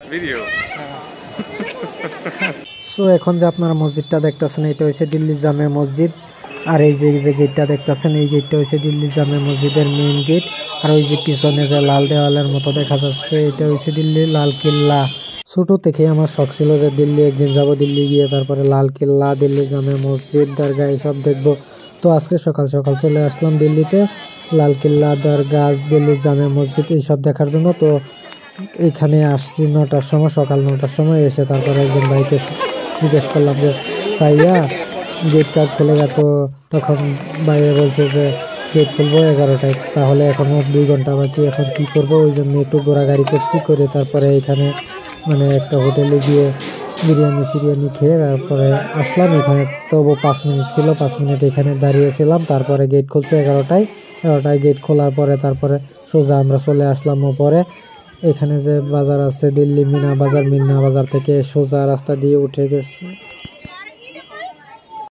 Video. So এখন যে আপনারা মসজিদটা দেখতেছেন এটা হচ্ছে দিল্লি জামে মসজিদ। আর এই যে গেটটা দেখতেছেন এই গেটটা হচ্ছে দিল্লি জামে মসজিদের মেইন গেট। আর ওই যে পিছনে যে লাল দেওয়ালের মতো দেখা যাচ্ছে এটা হচ্ছে দিল্লির লাল কেল্লা। ছোট থেকে আমার শখ ছিল যে দিল্লি একদিন যাব, দিল্লি গিয়ে তারপরে লাল কেল্লা, দিল্লি জামে মসজিদ, দরগা এইসব দেখবো। তো আজকে সকাল সকাল চলে আসলাম দিল্লিতে লাল কেল্লা, দরগা, দিল্লি জামে মসজিদ এইসব দেখার জন্য। তো এখানে আসছি 9টার সময়, সকাল 9টার সময় এসে তারপরে একজন ভাইকে জিজ্ঞেস করলাম যে ভাইয়া গেট কার্ড খুলে গেল। তখন বাইরে বলছে যে গেট খুলবো 11টায়, তাহলে এখনো 2 ঘন্টা বাকি, এখন কি করব? ওই জন্য একটু ঘোরাঘুরি করছি, করে তারপরে এখানে মানে একটা হোটেলে গিয়ে বিরিয়ানি খেয়ে তারপরে আসলাম। এখানে তবু 5 মিনিট ছিল, 5 মিনিট এখানে দাঁড়িয়েছিলাম। তারপরে গেট খুলছে 11টায় গেট খোলার পরে তারপরে সোজা আমরা চলে আসলাম উপরে। এখানে যে বাজার আছে দিল্লি মিনা বাজার থেকে সোজা রাস্তা দিয়ে উঠে গেছে